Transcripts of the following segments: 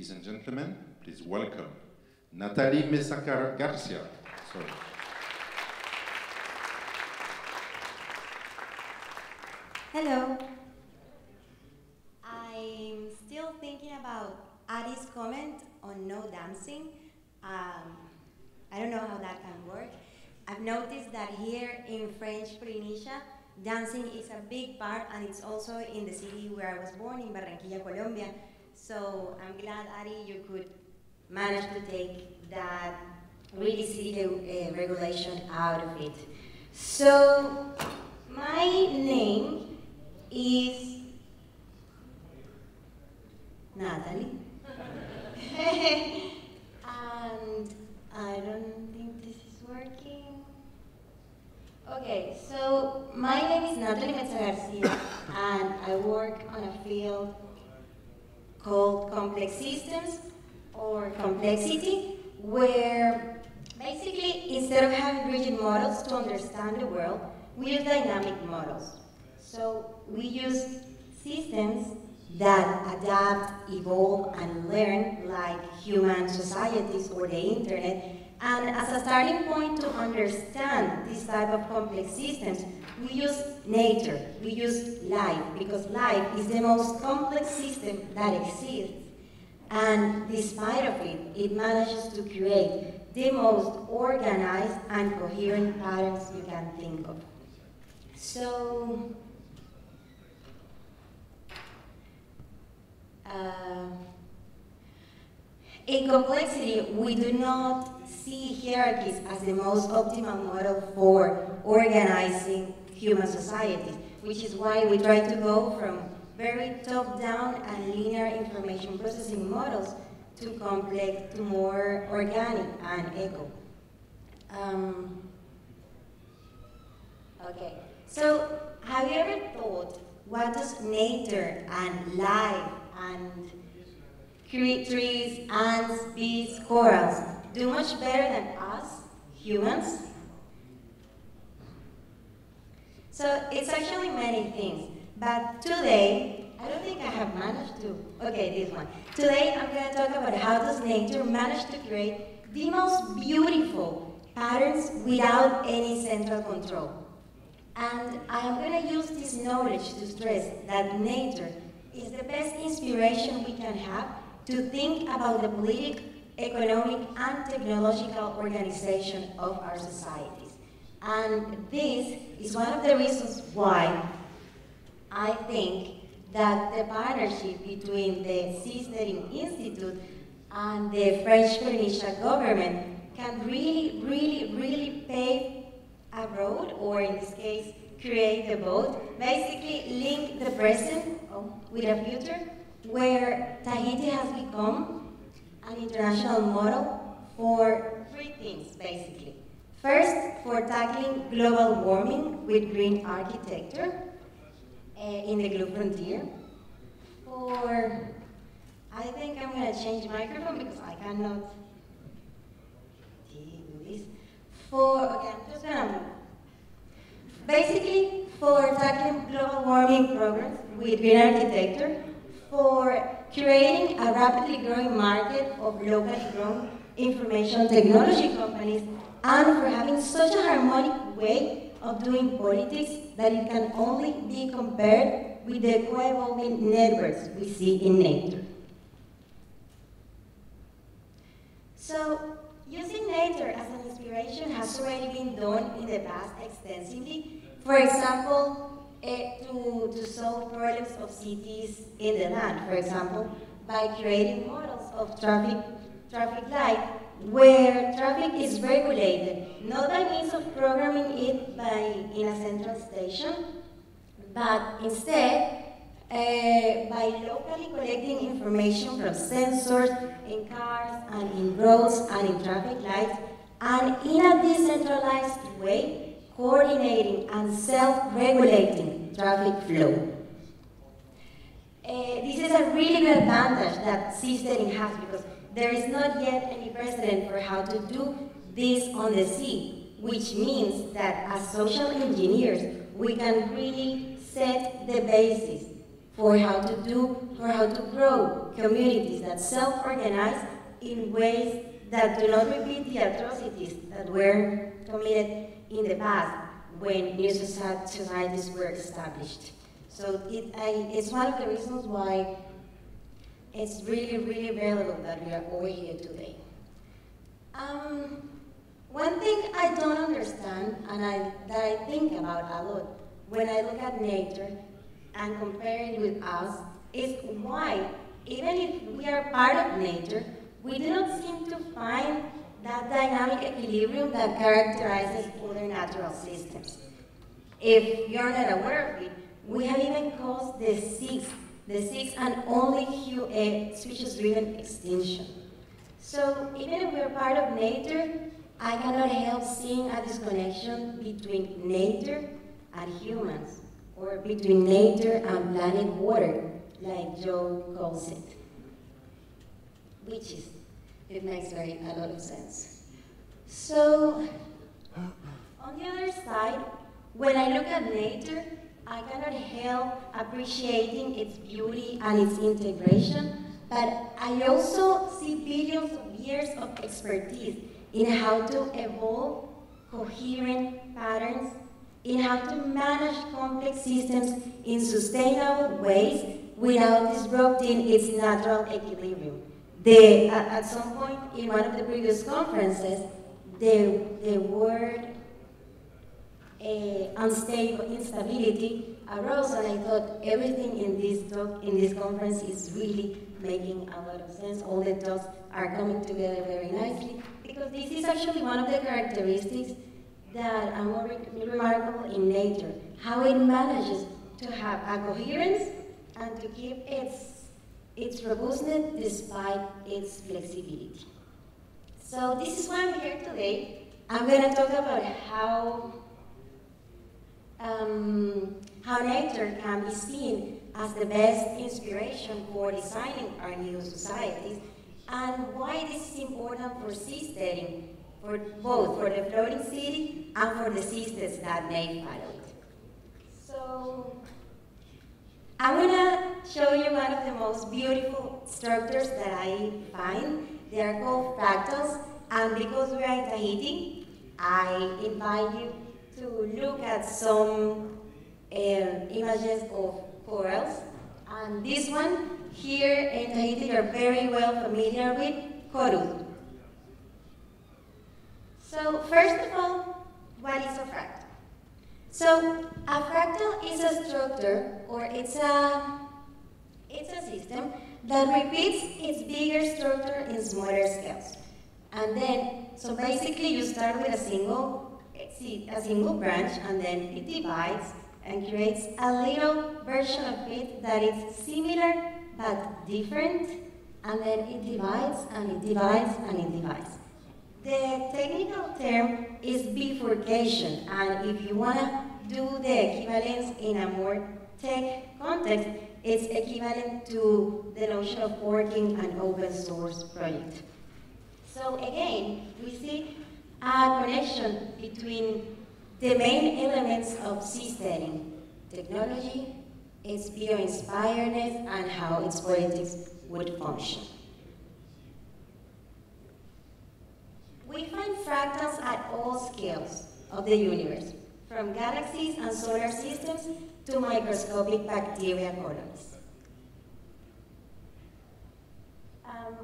Ladies and gentlemen, please welcome Nathalie Mezza Garcia. Sorry. Hello. I'm still thinking about Ari's comment on no dancing. I don't know how that can work. I've noticed that here in French Polynesia, dancing is a big part, and it's also in the city where I was born, in Barranquilla, Colombia. So I'm glad, Ari, you could manage to take that really city regulation out of it. So my name is Nathalie. And I don't think this is working. Okay, so my name is Nathalie Mezza Garcia, and I work on a field called complex systems or complexity, where basically instead of having rigid models to understand the world, we use dynamic models. So we use systems that adapt, evolve, and learn like human societies or the internet. And as a starting point to understand this type of complex systems, we use nature, we use life, because life is the most complex system that exists. And despite of it, it manages to create the most organized and coherent patterns you can think of. So, in complexity, we do not see hierarchies as the most optimal model for organizing human societies, which is why we try to go from very top-down and linear information processing models to complex, to more organic and eco. Okay, so have you ever thought, what does nature and life and trees, ants, bees, corals do much better than us, humans? So it's actually many things, but today, I don't think I have managed to, okay, this one. Today I'm going to talk about how does nature manage to create the most beautiful patterns without any central control. And I am going to use this knowledge to stress that nature is the best inspiration we can have to think about the political, economic, and technological organization of our societies. And this is one of the reasons why I think that the partnership between the Seasteading Institute and the French Polynesia government can really pave a road, or in this case, create the boat, basically link the present with a future where Tahiti has become an international model for three things, basically. First, for tackling global warming with green architecture in the Blue Frontier. I think I'm going to change the microphone because I cannot do this. Okay, I'm just going to, basically, for tackling global warming programs with green architecture, for creating a rapidly growing market of locally grown information technology companies, and for having such a harmonic way of doing politics that it can only be compared with the co-evolving networks we see in nature. So, using nature as an inspiration has already been done in the past extensively. For example, to solve problems of cities in the land, for example, by creating models of traffic light, where traffic is regulated, not by means of programming it in a central station, but instead by locally collecting information from sensors in cars and in roads and in traffic lights, and in a decentralized way, coordinating and self-regulating traffic flow. This is a really good advantage that seasteading has, because there is not yet any precedent for how to do this on the sea, which means that as social engineers, we can really set the basis for how to grow communities that self-organize in ways that do not repeat the atrocities that were committed in the past when new societies were established. So it's one of the reasons why it's really, really relevant that we are all here today. One thing I don't understand, and that I think about a lot when I look at nature and compare it with us, is why, even if we are part of nature, we do not seem to find that dynamic equilibrium that characterizes other natural systems. If you're not aware of it, we have even caused the sixth and only species-driven extinction. So even if we're part of nature, I cannot help seeing a disconnection between nature and humans, or between nature and planet water, like Joe calls it. It makes a lot of sense. So, on the other side, when I look at nature, I cannot help appreciating its beauty and its integration, but I also see billions of years of expertise in how to evolve coherent patterns, in how to manage complex systems in sustainable ways without disrupting its natural equilibrium. At some point in one of the previous conferences, the word unstable instability arose, and I thought everything in this conference is really making a lot of sense. All the talks are coming together very nicely, because this is actually one of the characteristics that are more remarkable in nature, how it manages to have a coherence and to keep its robustness despite its flexibility. So this is why I'm here today. I'm going to talk about how nature can be seen as the best inspiration for designing our new societies, and why this is important for seasteading, both for the floating city and for the systems that may follow it. So I'm going to show you one of the most beautiful structures that I find. They are called fractals, and because we are in Tahiti, I invite you to look at some images of corals. And this one here in Tahiti, you're very well familiar with, coral. So first of all, what is a fractal? So a fractal is a structure, or it's a system that repeats its bigger structure in smaller scales. And then, so basically you start with a single branch, and then it divides and creates a little version of it that is similar but different, and then it divides and it divides and it divides. The technical term is bifurcation, and if you want to do the equivalence in a more tech context, it's equivalent to the notion of working an open source project. So again, we see a connection between the main elements of seasteading: technology, its bio-inspiredness, and how its politics would function. We find fractals at all scales of the universe, from galaxies and solar systems to microscopic bacteria colonies.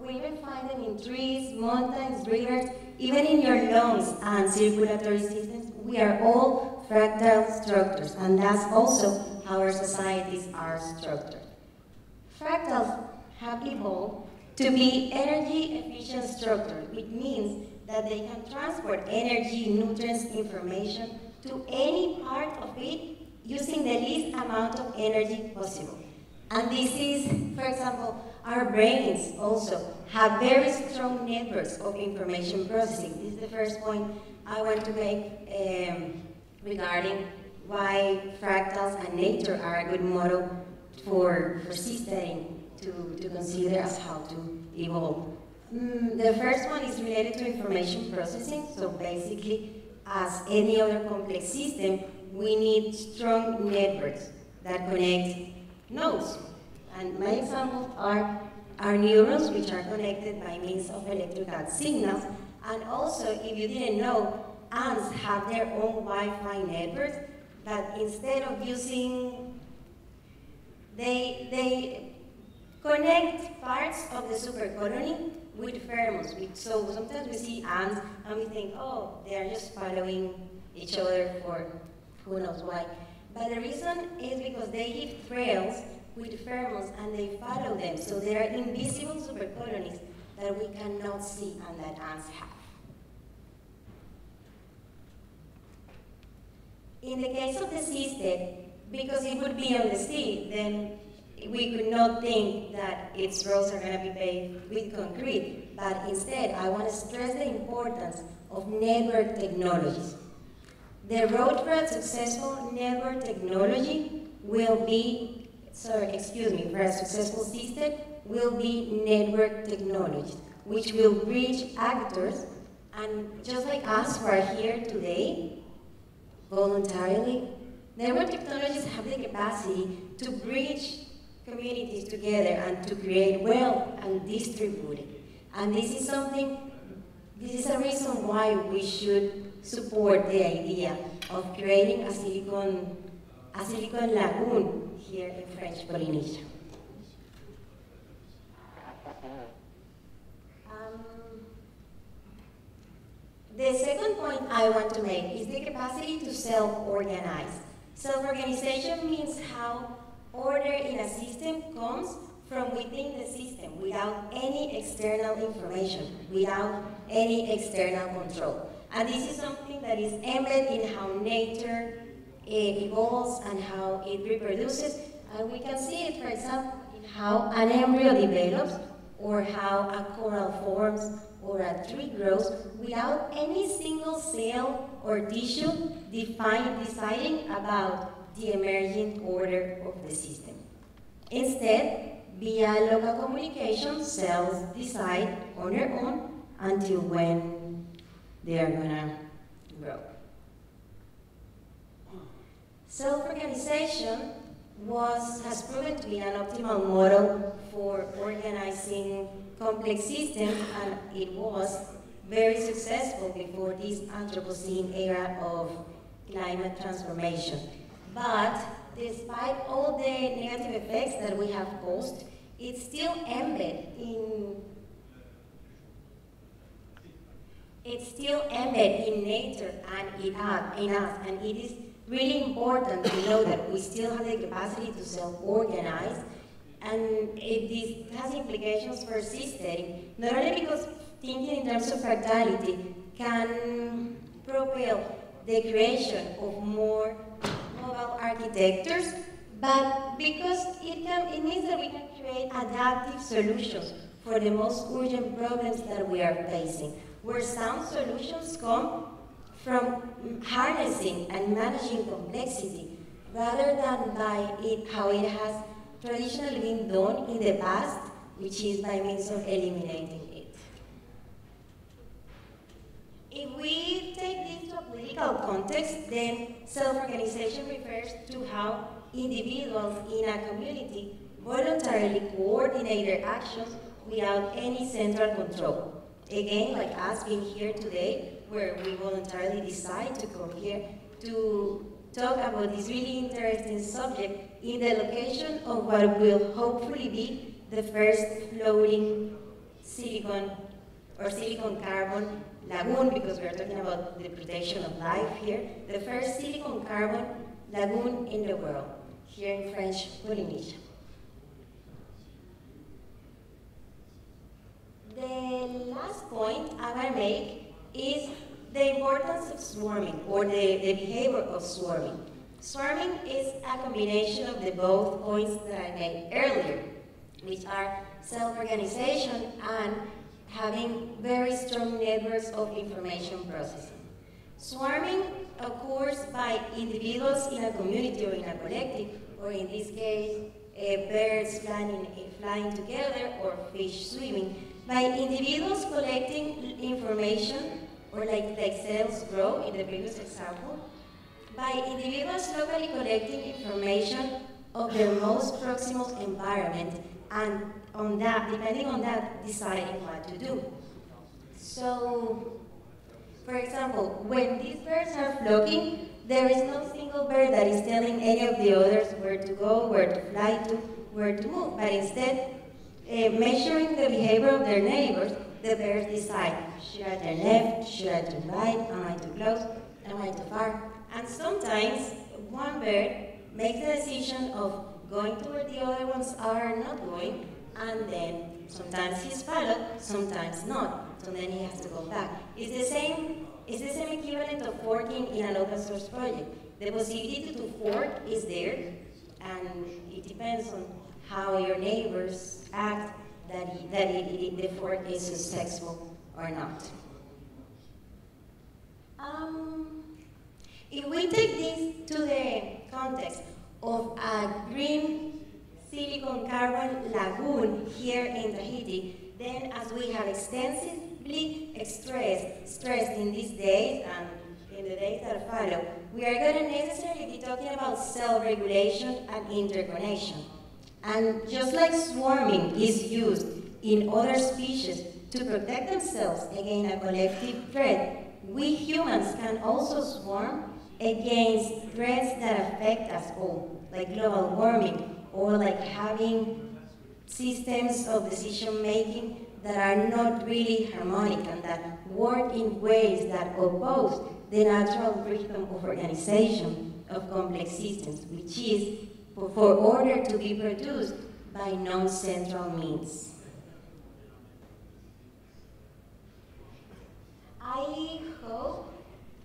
We even find them in trees, mountains, rivers, even in your lungs and circulatory systems. We are all fractal structures, and that's also how our societies are structured. Fractals have evolved to be energy-efficient structures, which means that they can transport energy, nutrients, information to any part of it using the least amount of energy possible. And this is, for example, our brains also have very strong networks of information processing. This is the first point I want to make regarding why fractals and nature are a good model for seasteading to consider as how to evolve. The first one is related to information processing. So basically, as any other complex system, we need strong networks that connect nodes. And my examples are our neurons, which are connected by means of electrical signals. And also, if you didn't know, ants have their own Wi-Fi networks, but instead of using, they connect parts of the supercolony with pheromones. So sometimes we see ants and we think, oh, they are just following each other for who knows why. But the reason is because they leave trails with pheromones and they follow them. So there are invisible supercolonies that we cannot see and that ants have. In the case of the seastead, because it would be on the sea, then we could not think that its roads are going to be paved with concrete, but instead I want to stress the importance of network technologies. The road for a successful network technology will be, for a successful seastead will be network technologies, which will bridge actors, and just like us who are here today, voluntarily, network technologies have the capacity to bridge communities together and to create wealth and distribute it. And this is a reason why we should support the idea of creating a silicon lagoon here in French Polynesia. The second point I want to make is the capacity to self-organize. Self-organization means how order in a system comes from within the system without any external information, without any external control. And this is something that is embedded in how nature evolves and how it reproduces. And we can see it, for example, in how an embryo develops or how a coral forms or a tree grows without any single cell or tissue deciding about the emerging order of the system. Instead, via local communication, cells decide on their own until when they are gonna grow. Self-organization has proven to be an optimal model for organizing complex systems, and it was very successful before this Anthropocene era of climate transformation. But despite all the negative effects that we have caused, it's still embedded in nature and in us, and it is really important to know that we still have the capacity to self-organize, and this has implications for seasteading, not only because thinking in terms of fractality can propel the creation of more mobile architectures, but because it means that we can create adaptive solutions for the most urgent problems that we are facing, where sound solutions come from harnessing and managing complexity, rather than by how it has traditionally been done in the past, which is by means of eliminating it. If we take this to a political context, then self-organization refers to how individuals in a community voluntarily coordinate their actions without any central control. Again, like us being here today, where we voluntarily decide to come here to talk about this really interesting subject in the location of what will hopefully be the first floating silicon carbon lagoon, because we're talking about the protection of life here, the first silicon carbon lagoon in the world, here in French Polynesia. The last point I want to make is the importance of swarming, or the behavior of swarming. Swarming is a combination of the both points that I made earlier, which are self-organization and having very strong networks of information processing. Swarming occurs by individuals in a community or in a collective, or in this case, birds flying together or fish swimming, by individuals collecting information, or like cells grow in the previous example, by individuals locally collecting information of their most proximal environment, and on that, depending on that, deciding what to do. So, for example, when these birds are flocking, there is no single bird that is telling any of the others where to go, where to fly to, where to move, but instead, measuring the behavior of their neighbors, the birds decide, should I turn left, should I turn right, am I too close, am I too far? And sometimes, one bird makes the decision of going to where the other ones are not going, and then sometimes he's followed, sometimes not. So then he has to go back. It's the same equivalent of forking in an open source project. The possibility to fork is there, and it depends on how your neighbors act that the fork is successful or not. If we take this to the context of a green silicon carbon lagoon here in Tahiti, then as we have extensively stressed in these days and in the days that follow, we are going to necessarily be talking about self-regulation and interconnection. And just like swarming is used in other species to protect themselves against a collective threat, we humans can also swarm against threats that affect us all, like global warming, or like having systems of decision-making that are not really harmonic and that work in ways that oppose the natural rhythm of organization of complex systems, which is for order to be produced by non-central means. I hope,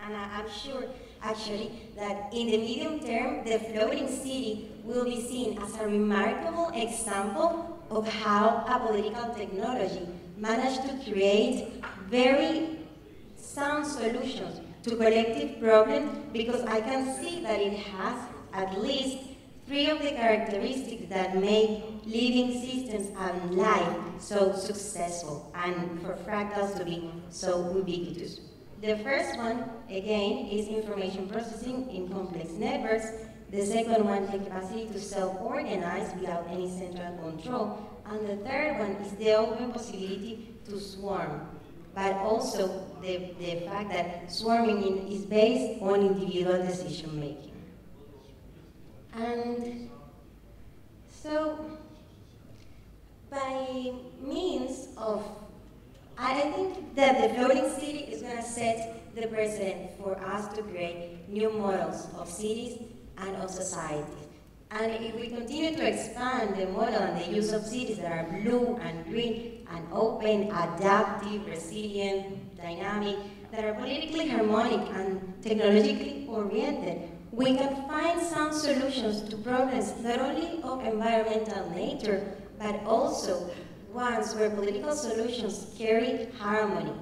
and I'm sure actually, that in the medium term, the floating city will be seen as a remarkable example of how a political technology managed to create very sound solutions to collective problems, because I can see that it has at least 3 of the characteristics that make living systems and life so successful and for fractals to be so ubiquitous. The first one, again, is information processing in complex networks. The second one, the capacity to self-organize without any central control. And the third one is the open possibility to swarm, but also the fact that swarming is based on individual decision-making. And so, by means of, I think that the floating city is going to set the precedent for us to create new models of cities and of societies. And if we continue to expand the model and the use of cities that are blue and green and open, adaptive, resilient, dynamic, that are politically harmonic and technologically oriented, we can find sound solutions to problems not only of environmental nature, but also ones where political solutions carry harmony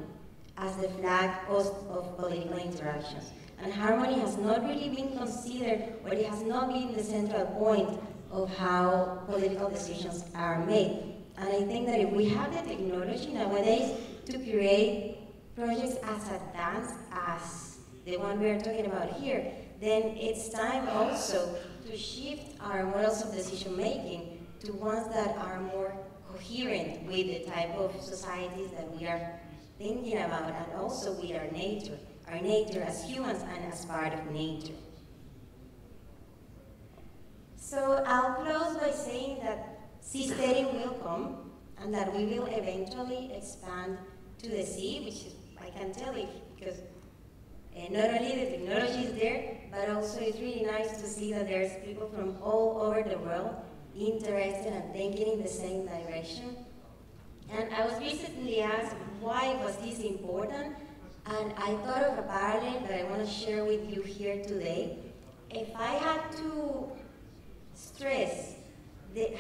as the flag of political interactions. And harmony has not really been considered, or it has not been the central point of how political decisions are made. And I think that if we have the technology nowadays to create projects as advanced as the one we are talking about here, then it's time also to shift our models of decision making to ones that are more coherent with the type of societies that we are thinking about, and also with our nature as humans and as part of nature. So I'll close by saying that seasteading will come, and that we will eventually expand to the sea, which is, I can tell you, because not only the technology is there, but also it's really nice to see that there's people from all over the world interested and thinking in the same direction. And I was recently asked, why was this important? And I thought of a parallel that I want to share with you here today. If I had to stress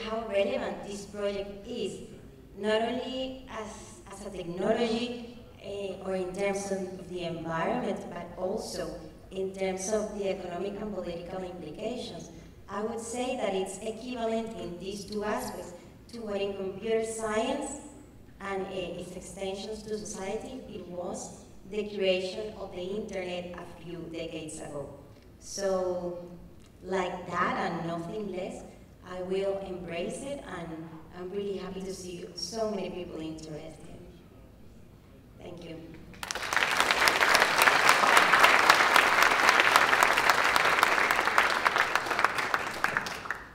how relevant this project is, not only as a technology or in terms of the environment, but also in terms of the economic and political implications, I would say that it's equivalent in these two aspects to what in computer science and its extensions to society, it was the creation of the internet a few decades ago. So, like that and nothing less, I will embrace it, and I'm really happy to see so many people interested.